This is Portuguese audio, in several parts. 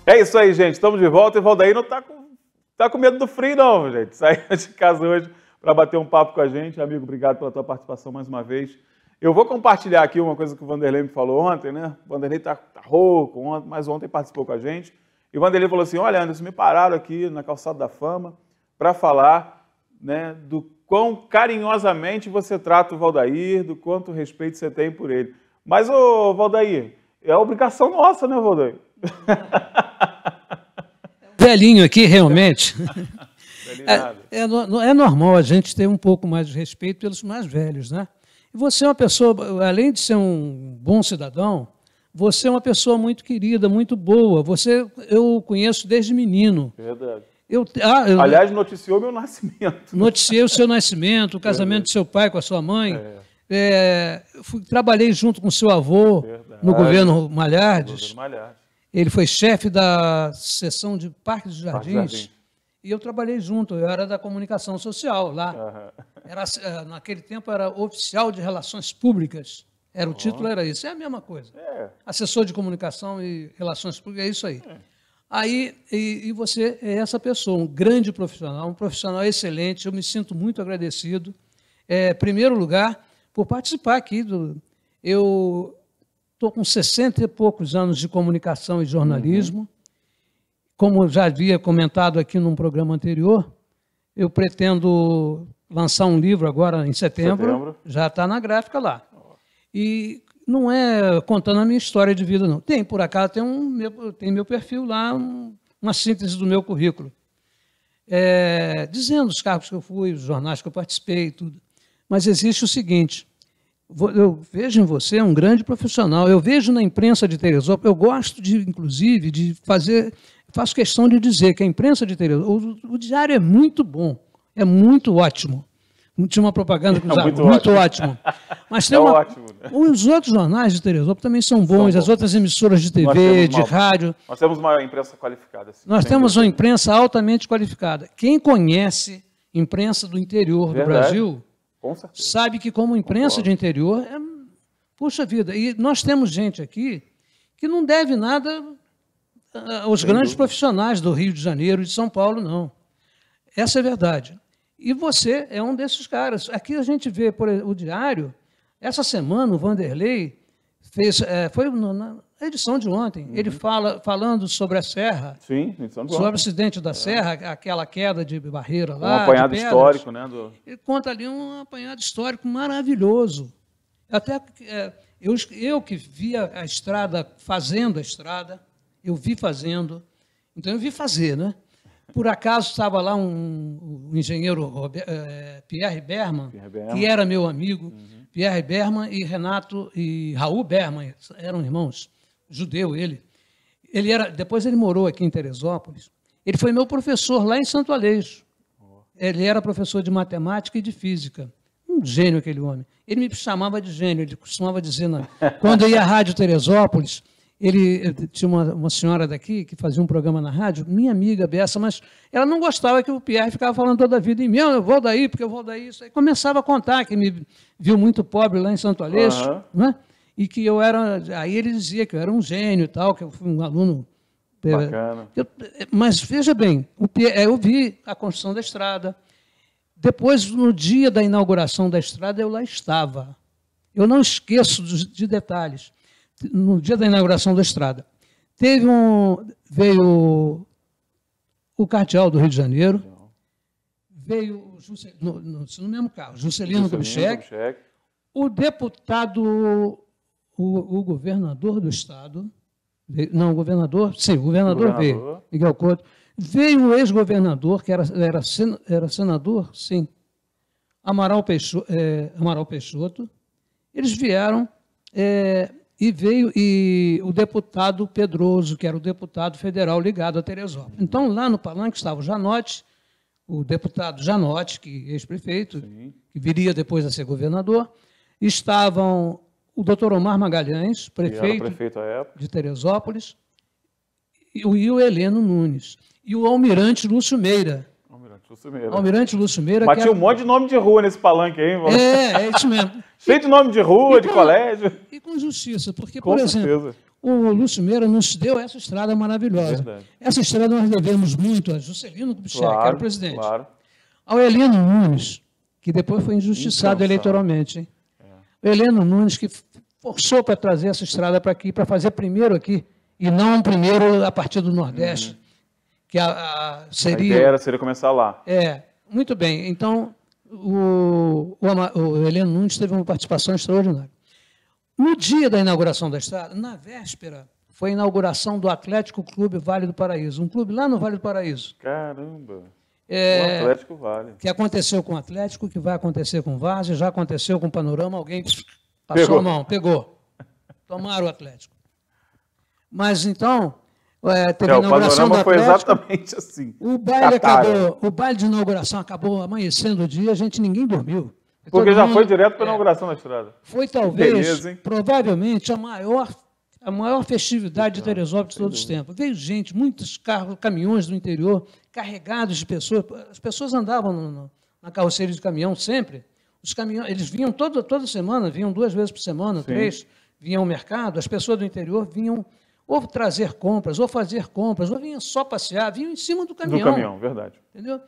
É isso aí, gente. Estamos de volta e o Valdair não tá com medo do frio, não, gente. Saiu de casa hoje para bater um papo com a gente. Amigo, obrigado pela tua participação mais uma vez. Eu vou compartilhar aqui uma coisa que o Vanderlei me falou ontem, né? O Vanderlei tá rouco ontem, mas ontem participou com a gente. E o Vanderlei falou assim, olha, Anderson, me pararam aqui na Calçada da Fama para falar, né, do quão carinhosamente você trata o Valdair, do quanto respeito você tem por ele. Mas, ô, Valdair, é obrigação nossa, né, Valdair? Velhinho aqui, realmente. É normal a gente ter um pouco mais de respeito pelos mais velhos, né? E você é uma pessoa, além de ser um bom cidadão, você é uma pessoa muito querida, muito boa. Eu conheço desde menino. Verdade. Aliás, noticiou meu nascimento. Noticiei o seu nascimento, o casamento do seu pai com a sua mãe. Trabalhei junto com o seu avô no governo Malhardes. Ele foi chefe da seção de Parques e Jardins. E eu trabalhei junto, eu era da comunicação social lá. Naquele tempo era oficial de relações públicas. O título era isso, é a mesma coisa. Assessor de comunicação e relações públicas, é isso aí. Aí, e você é essa pessoa, um grande profissional, um profissional excelente, eu me sinto muito agradecido. Em primeiro lugar, por participar aqui. Eu estou com 60 e poucos anos de comunicação e jornalismo. Como eu já havia comentado aqui num programa anterior, eu pretendo lançar um livro agora em setembro. Já está na gráfica lá. E não é contando a minha história de vida, não. Tem, por acaso, tem meu perfil lá, uma síntese do meu currículo. Dizendo os cargos que eu fui, os jornais que eu participei, tudo. Mas existe o seguinte, eu vejo em você um grande profissional, eu vejo na imprensa de Teresópolis, eu gosto, inclusive, de fazer... Faço questão de dizer que a imprensa de Teresópolis, o diário é muito bom, é muito ótimo. Tinha uma propaganda que usava, muito ótimo. Mas tem ótimo, né? Os outros jornais de Teresópolis também são bons, as outras emissoras de TV, de rádio. Nós temos uma imprensa qualificada. Assim, nós temos uma imprensa altamente qualificada. Quem conhece imprensa do interior do Brasil, sabe que como imprensa de interior, puxa vida, e nós temos gente aqui que não deve nada aos grandes profissionais do Rio de Janeiro e de São Paulo, não. Essa é a verdade. E você é um desses caras. Aqui a gente vê o diário. Essa semana o Vanderlei fez, foi na edição de ontem, ele falando sobre a Serra, sobre o acidente da Serra, aquela queda de barreira lá. Um apanhado histórico, né? Ele conta ali um apanhado histórico maravilhoso. Até eu que via a estrada, fazendo a estrada, eu vi fazendo, então eu vi fazer, né? Por acaso estava lá um engenheiro Pierre Berman, que era meu amigo, Pierre Berman e Renato e Raul Berman, eram irmãos, judeu ele. Depois ele morou aqui em Teresópolis. Ele foi meu professor lá em Santo Aleixo. Ele era professor de matemática e de física. Um gênio aquele homem. Ele me chamava de gênio, ele costumava dizer, quando eu ia à Rádio Teresópolis, ele tinha uma senhora daqui que fazia um programa na rádio, minha amiga Bessa, mas ela não gostava que o Pierre ficava falando toda a vida em mim, eu vou daí, porque eu vou daí. Isso aí começava a contar que me viu muito pobre lá em Santo Aleixo, né? E que eu era... Aí ele dizia que eu era um gênio e tal, que eu fui um aluno... Bacana. Mas veja bem, eu vi a construção da estrada. Depois, no dia da inauguração da estrada, eu lá estava. Eu não esqueço de detalhes. No dia da inauguração da estrada. Veio o cardeal do Rio de Janeiro, veio no mesmo carro, Juscelino Kubitschek, o deputado, o governador do estado, o governador veio, Miguel Couto, veio o ex-governador, que era senador, sim, Amaral Peixoto, eles vieram... E veio o deputado Pedroso, que era o deputado federal ligado a Teresópolis. Então, lá no palanque estava o Janotti, o deputado Janotti, que ex-prefeito, que viria depois a ser governador. Estavam o doutor Omar Magalhães, prefeito de Teresópolis, e o Heleno Nunes. E o almirante Lúcio Meira. Almirante Lúcio Meira. Mas tinha um monte de nome de rua nesse palanque aí, hein? É isso mesmo. Cheio de nome de rua, de colégio. E com justiça, porque, Com por exemplo, certeza. o Lúcio Meira nos deu essa estrada maravilhosa. Verdade. Essa estrada nós devemos muito a Juscelino Kubitschek, que era o presidente. Claro. Ao Heleno Nunes, que depois foi injustiçado eleitoralmente. Hein? O Heleno Nunes, que forçou para trazer essa estrada para aqui, para fazer primeiro aqui, e não primeiro a partir do Nordeste, que seria... seria começar lá. Muito bem. Então, o Heleno Nunes teve uma participação extraordinária. No dia da inauguração da estrada, na véspera, foi a inauguração do Atlético Clube Vale do Paraíso, um clube lá no Vale do Paraíso. Caramba! O Atlético Vale. Que aconteceu com o Atlético, que vai acontecer com o Várzea, já aconteceu com o Panorama, alguém passou a mão, pegou. Tomaram o Atlético. Mas então, teve a inauguração do Atlético. Foi exatamente assim. O baile de inauguração acabou amanhecendo o dia, ninguém dormiu. Porque já foi direto para a inauguração da estrada. Foi talvez, provavelmente, a maior festividade de Teresópolis de todos os tempos. Veio gente, muitos carros, caminhões do interior, carregados de pessoas. As pessoas andavam na carroceria de caminhão sempre. Os caminhões, eles vinham toda semana, vinham 2 vezes por semana, 3, vinham ao mercado. As pessoas do interior vinham ou trazer compras, ou fazer compras, ou vinham só passear, vinham em cima do caminhão. Do caminhão, verdade. Entendeu?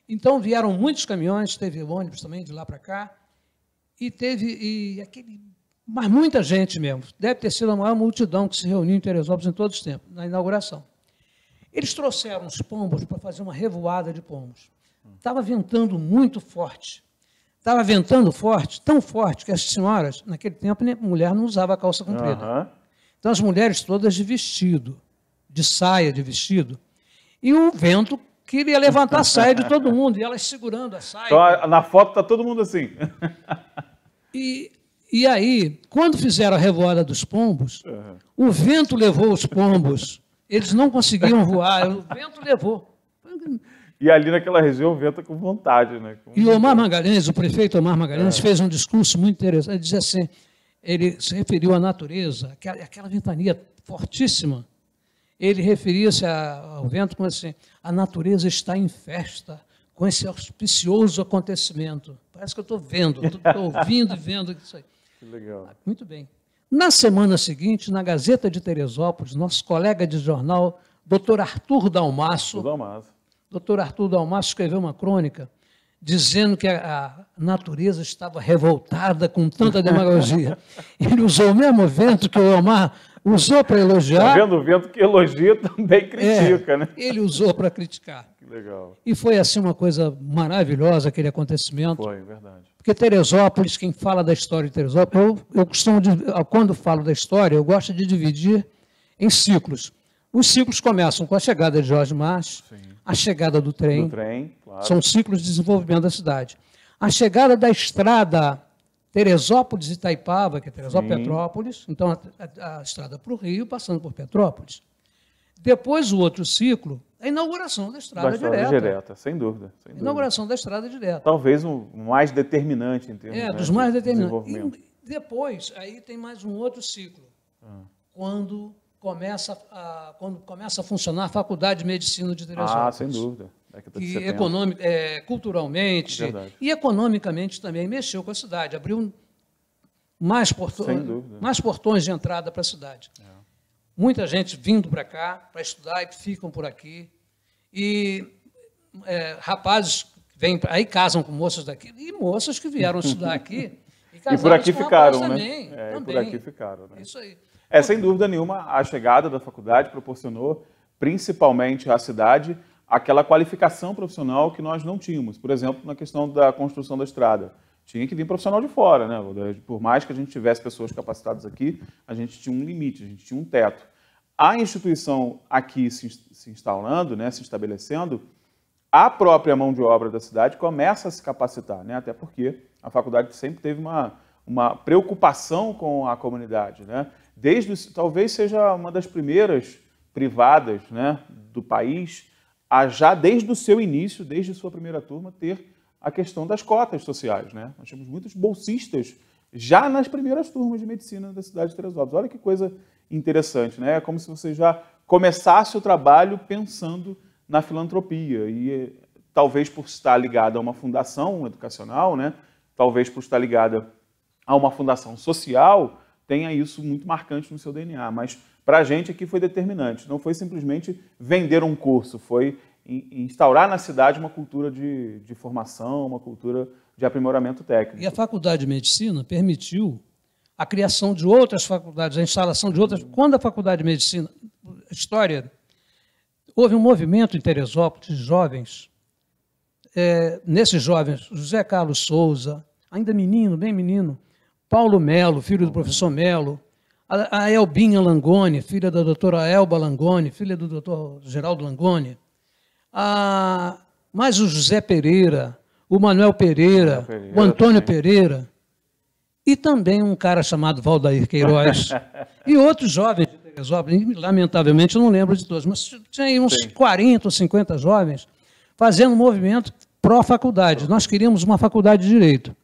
Então, vieram muitos caminhões, teve ônibus também de lá para cá, mas muita gente mesmo. Deve ter sido a maior multidão que se reuniu em Teresópolis em todos os tempos, na inauguração. Eles trouxeram os pombos para fazer uma revoada de pombos. Estava ventando muito forte. Estava ventando forte, tão forte, que as senhoras, naquele tempo, mulher não usava calça comprida. Então, as mulheres todas de vestido, de saia, de vestido, e o vento queria levantar a saia de todo mundo, e elas segurando a saia. Então, na foto está todo mundo assim. E aí, quando fizeram a revoada dos pombos, o vento levou os pombos. Eles não conseguiam voar, o vento levou. E ali naquela região venta com vontade, né? E o Omar Magalhães, o prefeito Omar Magalhães, fez um discurso muito interessante. Ele dizia assim, ele se referiu à natureza, aquela ventania fortíssima. Ele referia-se ao vento como assim, a natureza está em festa com esse auspicioso acontecimento. Parece que eu estou vendo, estou ouvindo e vendo isso aí. Que legal. Muito bem. Na semana seguinte, na Gazeta de Teresópolis, nosso colega de jornal, Dr. Arthur Dalmasso, escreveu uma crônica dizendo que a natureza estava revoltada com tanta demagogia. Ele usou o mesmo vento que o Omar usou para elogiar. Está vendo? O vento que elogia também critica, né? Ele usou para criticar. Que legal. E foi assim uma coisa maravilhosa aquele acontecimento. Foi, verdade. Porque Teresópolis, quem fala da história de Teresópolis, eu costumo, quando falo da história, eu gosto de dividir em ciclos. Os ciclos começam com a chegada de Jorge March, a chegada do trem, claro. São ciclos de desenvolvimento da cidade. A chegada da estrada Teresópolis e Itaipava, que é Teresópolis-Petrópolis, então a estrada para o Rio, passando por Petrópolis. Depois, o outro ciclo, a inauguração da estrada direta. Sem dúvida. Inauguração da estrada direta. Talvez o mais determinante em termos dos mais determinantes. desenvolvimento. E depois, aí tem mais um outro ciclo, quando começa a funcionar a Faculdade de Medicina de Teresópolis. Sem dúvida. Que culturalmente e economicamente também mexeu com a cidade, abriu mais portões de entrada para a cidade. Muita gente vindo para cá para estudar e ficam por aqui. E rapazes vêm aí casam com moças daqui e moças que vieram estudar aqui e por aqui ficaram, né? Também. Por aqui ficaram, né? Isso aí. Sem dúvida nenhuma, a chegada da faculdade proporcionou, principalmente à cidade, aquela qualificação profissional que nós não tínhamos. Por exemplo, na questão da construção da estrada. Tinha que vir profissional de fora, né? Por mais que a gente tivesse pessoas capacitadas aqui, a gente tinha um limite, a gente tinha um teto. A instituição aqui se instalando, né, se estabelecendo, a própria mão de obra da cidade começa a se capacitar, né? Até porque a faculdade sempre teve uma preocupação com a comunidade, né? Talvez seja uma das primeiras privadas, né, do país a já desde o seu início, desde sua primeira turma, ter a questão das cotas sociais, né? Nós tínhamos muitos bolsistas já nas primeiras turmas de medicina da cidade de Teresópolis. Olha que coisa interessante, né? É como se você já começasse o trabalho pensando na filantropia e talvez por estar ligada a uma fundação educacional, né? Talvez por estar ligada a uma fundação social, tenha isso muito marcante no seu DNA. Mas para a gente aqui foi determinante. Não foi simplesmente vender um curso, foi instaurar na cidade uma cultura de formação, uma cultura de aprimoramento técnico. E a Faculdade de Medicina permitiu a criação de outras faculdades, a instalação de outras. Quando a Faculdade de Medicina, história, houve um movimento em Teresópolis de jovens, nesses jovens, José Carlos Souza, ainda menino, bem menino, Paulo Melo, filho do professor Melo, a Elbinha Langoni, filha da doutora Elba Langoni, filha do doutor Geraldo Langoni, mais o José Pereira, o Manuel Pereira, o Antônio Pereira, e também um cara chamado Valdair Queiroz, e outros jovens de Teresópolis, lamentavelmente eu não lembro de todos, mas tinha aí uns 40 ou 50 jovens fazendo um movimento pró-faculdade. Nós queríamos uma faculdade de Direito.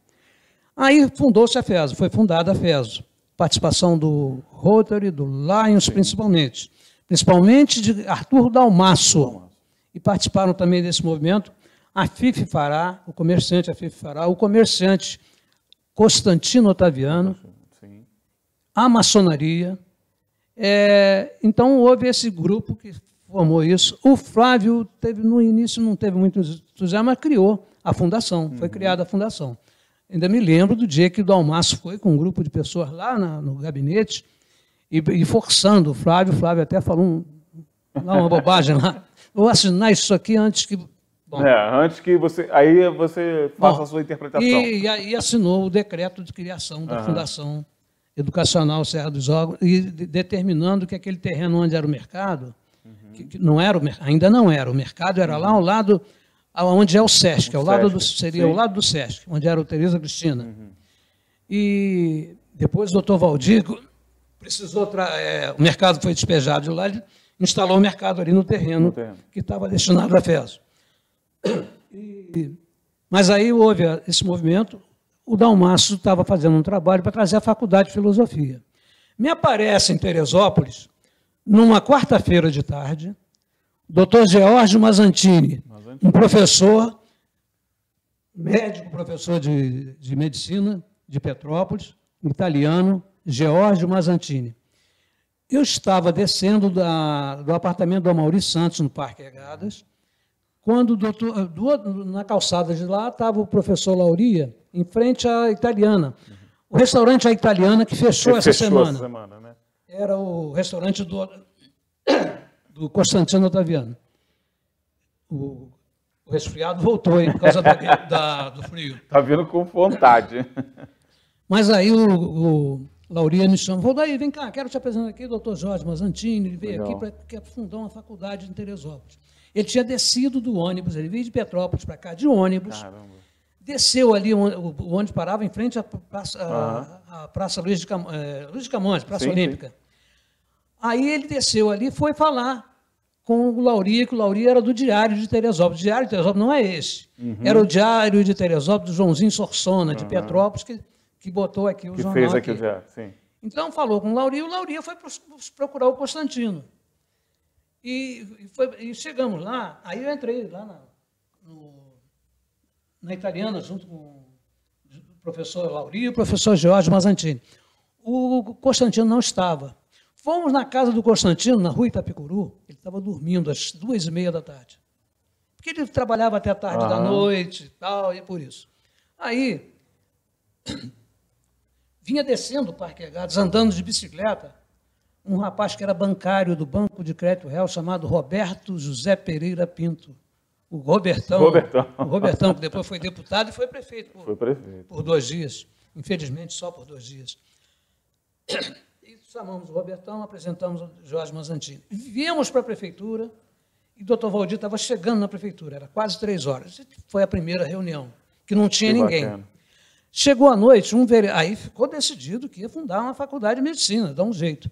Aí fundou-se a FESO, foi fundada a FESO. Participação do Rotary, do Lions, principalmente de Arthur Dalmasso. E participaram também desse movimento a Fife Fará, o comerciante o comerciante Constantino Otaviano, a maçonaria. Então, houve esse grupo que formou isso. O Flávio, no início, não teve muito entusiasmo, mas criou a fundação, foi criada a fundação. Ainda me lembro do dia que o Dalmasso foi com um grupo de pessoas lá no gabinete e forçando o Flávio. O Flávio até falou uma bobagem lá. Vou assinar isso aqui antes que... Bom, antes que você... Aí você faça a sua interpretação. E assinou o decreto de criação da Fundação Educacional Serra dos Órgãos, e determinando que aquele terreno onde era o mercado, que não era ainda não era, o mercado era lá ao lado... onde é o SESC, ao lado do SESC, onde era o Tereza Cristina. E depois o doutor Valdir precisou, o mercado foi despejado de lá, ele instalou o mercado ali no terreno que estava destinado à FESO. Mas aí houve esse movimento, o Dalmasso estava fazendo um trabalho para trazer a Faculdade de Filosofia. Me aparece em Teresópolis, numa quarta-feira de tarde, Dr. George Mazzantini, um professor, médico, professor de medicina de Petrópolis, italiano, George Mazzantini. Eu estava descendo do apartamento do Amaury Santos, no Parque Egadas, quando na calçada de lá estava o professor Lauria, em frente à Italiana. O restaurante A Italiana, que fechou essa semana, né? Era o restaurante do Constantino Otaviano. O resfriado voltou aí por causa do frio. Está vindo com vontade. Mas aí o Lauria me chamou, falou, daí, vem cá, quero te apresentar aqui o doutor Jorge Mazzantini, ele veio aqui para fundar uma faculdade em Teresópolis. Ele tinha descido do ônibus, ele veio de Petrópolis para cá, de ônibus, desceu ali, o ônibus parava em frente à Praça Luiz de Camões, Praça Olímpica. Aí ele desceu ali e foi falar com o Lauria, que o Lauria era do Diário de Teresópolis. O Diário de Teresópolis não é esse. Era o Diário de Teresópolis do Joãozinho Sorsona, de Petrópolis, que botou aqui o jornal. Que fez aqui o Diário, sim. Então falou com o Lauria foi procurar o Constantino. E chegamos lá, aí eu entrei lá na Italiana, junto com o professor Lauria e o professor George Mazzantini. O Constantino não estava. Fomos na casa do Constantino, na rua Itapicuru, ele estava dormindo às 2h30 da tarde. Porque ele trabalhava até a tarde da noite e tal, e por isso. Aí, vinha descendo o Parque Egadas, andando de bicicleta, um rapaz que era bancário do Banco de Crédito Real, chamado Roberto José Pereira Pinto. O Robertão, que depois foi deputado e foi prefeito por 2 dias. Infelizmente, só por 2 dias. Chamamos o Robertão, apresentamos o Jorge Mazzantini. Viemos para a prefeitura e o doutor Valdir estava chegando na prefeitura, era quase 3 horas. Foi a primeira reunião, que não tinha ninguém. Bacana. Chegou à noite, aí ficou decidido que ia fundar uma faculdade de medicina, dá um jeito.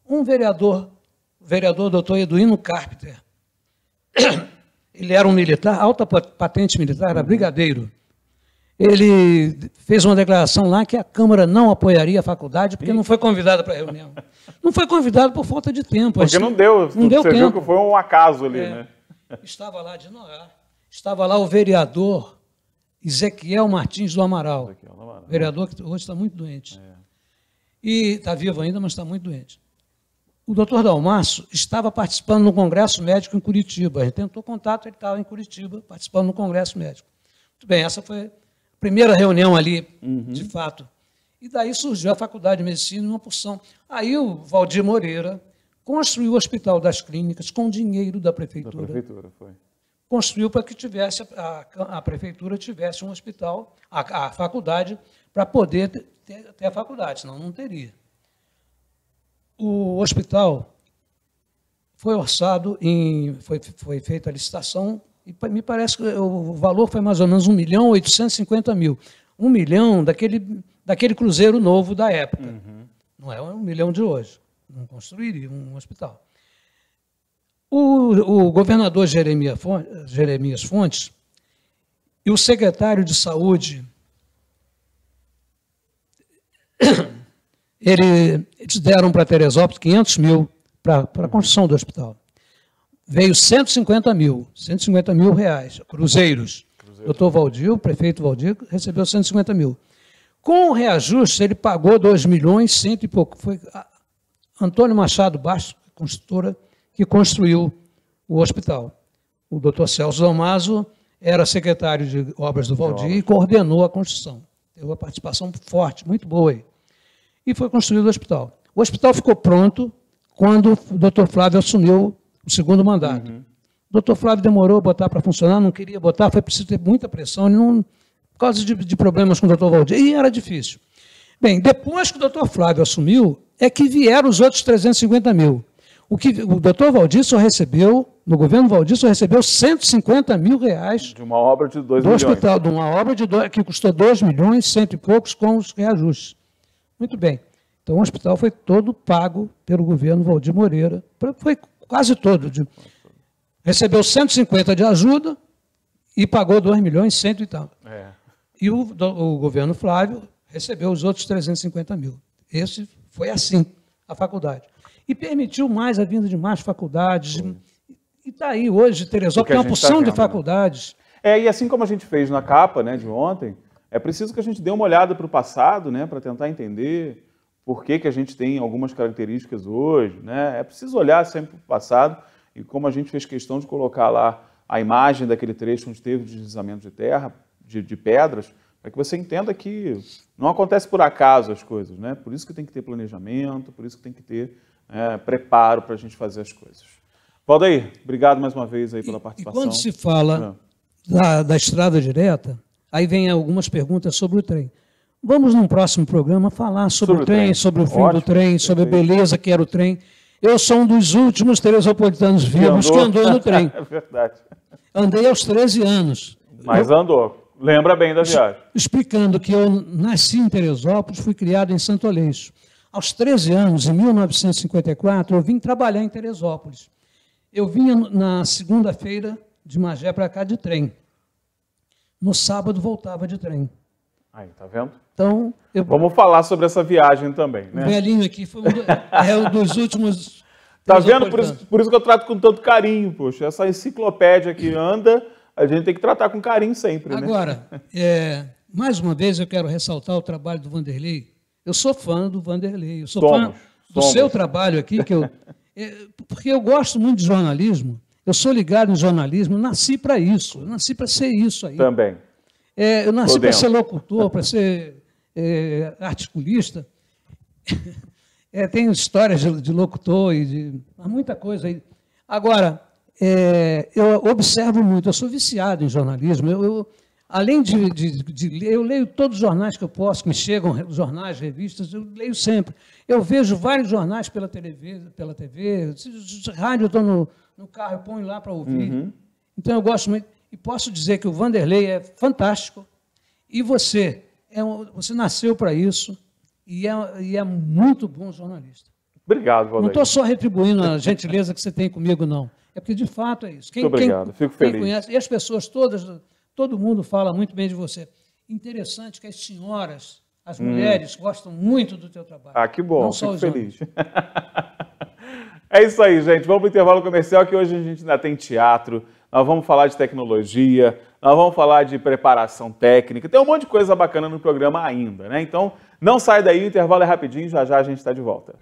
Um vereador, o vereador doutor Eduino Carpenter, ele era um militar, alta patente militar, era brigadeiro. Ele fez uma declaração lá que a Câmara não apoiaria a faculdade porque não foi convidada para a reunião. Não foi convidado por falta de tempo. Porque não deu tempo. Viu que foi um acaso ali, né? Estava lá de Noá. Estava lá o vereador Ezequiel Martins do Amaral, Ezequiel do Amaral. Vereador que hoje está muito doente. E está vivo ainda, mas está muito doente. O doutor Dalmaço estava participando no Congresso Médico em Curitiba. A gente tentou contato, ele estava em Curitiba, participando no Congresso Médico. Muito bem, essa foi a primeira reunião ali, de fato. E daí surgiu a Faculdade de Medicina, uma porção. Aí o Valdir Moreira construiu o Hospital das Clínicas com dinheiro da Prefeitura. Da Prefeitura, foi. Construiu para que tivesse a Prefeitura tivesse um hospital, a faculdade, para poder ter a faculdade, senão não teria. O hospital foi orçado, foi feita a licitação, e me parece que o valor foi mais ou menos 1.850.000. 1 milhão daquele cruzeiro novo da época. Não é 1 milhão de hoje. Não construiria um hospital. O governador Jeremias Fontes e o secretário de Saúde, eles deram para Teresópolis 500 mil para a construção do hospital. Veio 150 mil reais, cruzeiros. Doutor Valdir, o prefeito Valdir, recebeu 150 mil. Com o reajuste, ele pagou 2 milhões, cento e pouco. Foi Antônio Machado Bastos, construtora, que construiu o hospital. O doutor Celso Dalmaso era secretário de obras do Valdir e coordenou a construção. Teve uma participação forte, muito boa aí. E foi construído o hospital. O hospital ficou pronto quando o doutor Flávio assumiu o segundo mandato. O doutor Flávio demorou a botar para funcionar, não queria botar, foi preciso ter muita pressão, por causa de problemas com o doutor Valdir, e era difícil. Bem, depois que o doutor Flávio assumiu, é que vieram os outros 350 mil. O doutor Valdir só recebeu, no governo Valdir, só recebeu 150 mil reais. De uma obra de 2 milhões. Hospital, de uma obra que custou 2 milhões, cento e poucos, com os reajustes. Muito bem. Então, o hospital foi todo pago pelo governo Valdir Moreira. Foi quase todo. Recebeu 150 de ajuda e pagou 2 milhões, 100 e tal. E o governo Flávio recebeu os outros 350 mil. Esse foi assim, a faculdade. E permitiu mais a vinda de mais faculdades. E está aí hoje, Teresópolis tem uma porção de faculdades. E assim como a gente fez na capa, né, de ontem, é preciso que a gente dê uma olhada para o passado, né, para tentar entender por que a gente tem algumas características hoje. Né? É preciso olhar sempre para o passado, e como a gente fez questão de colocar lá a imagem daquele trecho onde teve o deslizamento de terra, de pedras, para que você entenda que não acontece por acaso as coisas. Né? Por isso que tem que ter planejamento, por isso que tem que ter preparo para a gente fazer as coisas. Valdair, obrigado mais uma vez aí pela participação. E quando se fala da estrada direta, aí vem algumas perguntas sobre o trem. Vamos, num próximo programa, falar sobre o trem, sobre o fim do trem, sobre a beleza que era o trem. Eu sou um dos últimos teresopolitanos vivos que andou no trem. É verdade. Andei aos 13 anos. Mas andou. Lembra bem da viagem. Explicando que eu nasci em Teresópolis, fui criado em Santo Aleixo. Aos 13 anos, em 1954, eu vim trabalhar em Teresópolis. Eu vinha na segunda-feira de Magé para cá de trem. No sábado, voltava de trem. Aí, tá vendo? Então, vamos falar sobre essa viagem também. Né? O velhinho aqui foi um dos últimos... Tá vendo? Por isso que eu trato com tanto carinho, poxa. Essa enciclopédia que anda, a gente tem que tratar com carinho sempre. Agora, mais uma vez eu quero ressaltar o trabalho do Vanderlei. Eu sou fã do Vanderlei, eu sou fã do seu trabalho aqui, porque eu gosto muito de jornalismo, eu sou ligado em jornalismo, eu nasci para isso, eu nasci para ser isso aí. Também. Eu nasci para ser locutor, para ser articulista. Tenho histórias de locutor e há muita coisa aí. Agora, eu observo muito, eu sou viciado em jornalismo, além de ler, eu leio todos os jornais que eu posso, que me chegam, jornais, revistas, eu leio sempre. Eu vejo vários jornais pela TV, rádio, eu estou no carro, eu ponho lá para ouvir. Então, eu gosto muito. E posso dizer que o Vanderlei é fantástico, e você nasceu para isso, e é muito bom jornalista. Obrigado, Valdair. Não estou só retribuindo a gentileza que você tem comigo, não. É porque, de fato, é isso. Muito obrigado, fico feliz. Quem conhece, e as pessoas todas... Todo mundo fala muito bem de você. Interessante que as senhoras, as mulheres, gostam muito do teu trabalho. Ah, que bom, fico feliz. É isso aí, gente. Vamos para o intervalo comercial, que hoje a gente ainda tem teatro, nós vamos falar de tecnologia, nós vamos falar de preparação técnica, tem um monte de coisa bacana no programa ainda, né? Então, não sai daí, o intervalo é rapidinho, já já a gente está de volta.